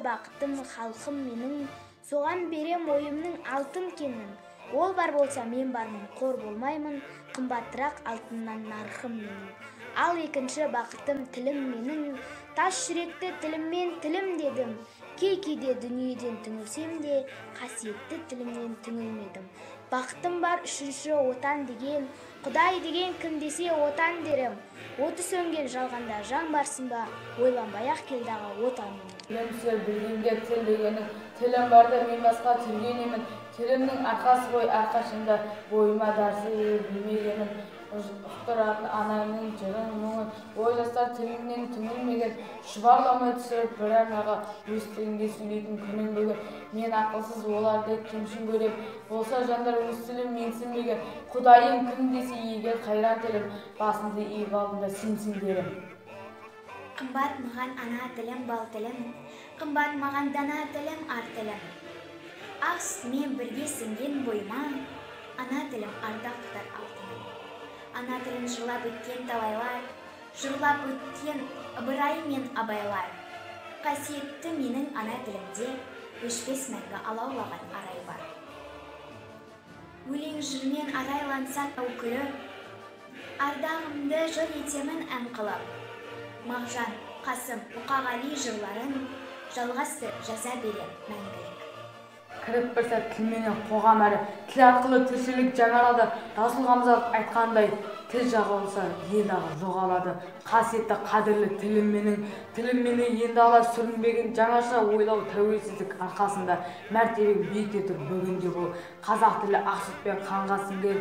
бақытым, халқым менің, соған берем ойымның алтын кенін. Ол бар болса мен бармын, қор болмаймын, қымбатырақ алтыннан нарқым менің. Ал екінші бақытым тілім менің, тас жүректі тіліммен тілім дедім. Кейде дүниеден түңілсем де, қасиетті тілімнен түңілмедім. Бақытым бар үшінші отан деген, Құдай деген кім десе отан дерім. Оты сөнген жалғанда жан барсын ба, ойланбай-ақ келдағы отаным. Тілімсі білгенге тіл дегенің, тілім барда мен басқа тілген емін. Тілімнің арқасы ғой әрқашанда бойыма дарсы білмегенім. Ұқтыратын анайының жырын мұңын, ойластар тілімнен түңілмеген, шұбарламай түсіріп бір арнаға өз тілінде сөйлейтін күнім бүгін. Мен ақылсыз оларды кемшін көрем, болса жандар өз тілім менсінбеген. Құдайым кім десе егер қайран тілім, басымды иіп алдында сенсін дерім. Қымбат маған ана тілім, бал тілім, қымбат маған дана тілім, ар тілім. Ақ мен бірге сіңген бойыма, ана тілім ардақ тұтар алтыным. Ана тілін жырлап өткен талайлар, жырлап өткен ыбырай мен абайлар. Қасиетті менің ана тілімде өшпес мәңгі алаулаған арай бар. Өлең жырмен арайланса өкірі, ардағымды жыр етемін ән қылып. Мағжан, Қасым, Мұқағали жырларын жалғасты жаза берем мәңгілік. Кіріп бір сәт тілменен қоғам әрі, тіл арқылы тіршілік жаңарады, Расул-Хамза айтқандай, тіл жағалса ел-ағы жоғалады. Қасиетті қадірлі тілім менің енді ала сүрінбеген жаңаша ойлау тәуелсіздік арқасында мәртебең биікте тұр бүгінде бұл. Қазақ тілі ақ сүтпен қанға сіңген,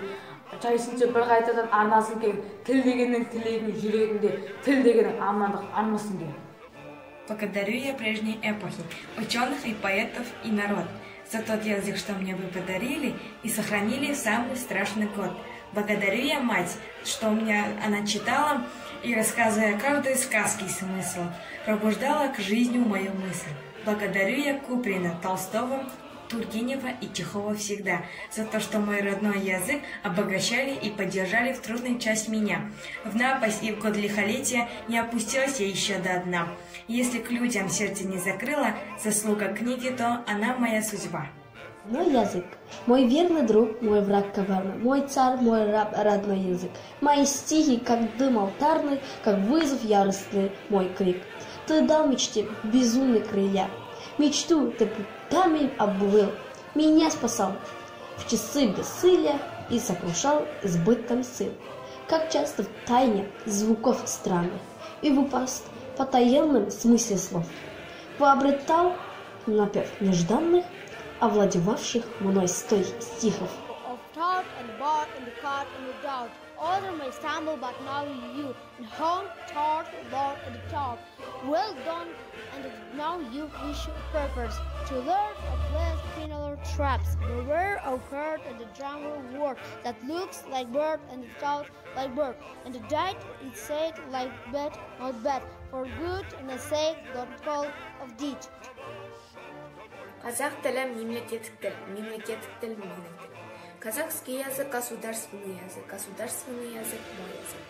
шайшыншы бір қайтадан арнасын кең, тіл дегеннің тілегің жүрегінде, тіл дегенің амандық армысын кең. Благодарю я прежней эпохи, ученых и поэтов и народ, за тот язык, что мне вы подарили и сохранили в самый страшный год. Благодарю я мать, что мне она читала и, рассказывая каждой сказки смысл, пробуждала к жизни мою мысль. Благодарю я Куприна, Толстого, Тургенева и Чехова всегда, за то, что мой родной язык обогащали и поддержали в трудную часть меня. В напасть и в год лихолетия не опустилась я еще до дна. Если к людям сердце не закрыло, заслуга книги, то она моя судьба. Мой язык, мой верный друг, мой враг коварный, мой царь, мой раб, родной язык. Мои стихи, как дым алтарный, как вызов яростный, мой крик. Ты дал мечте безумные крылья, мечту ты путами обвыл, меня спасал в часы бессилия и сокрушал избытком сил. Как часто в тайне звуков странных и в упасть потаенном смысле слов пообретал напев нежданных, овладевавших мной стой стихов. Other may stumble, but now you, and hung, taught, Lord at the top. Well done, and now you wish purpose to learn of less penal traps. Beware of hurt and the jungle word that looks like bird and the thought like bird, and the diet is said like bad, not bad, for good and the sake don't call of deed. Қазақ тілі мемлекеттік тіл менің тіл. Казахский язык – государственный язык мой язык.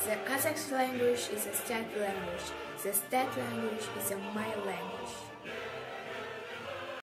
The Kazakh language is a state language. The state language is my language.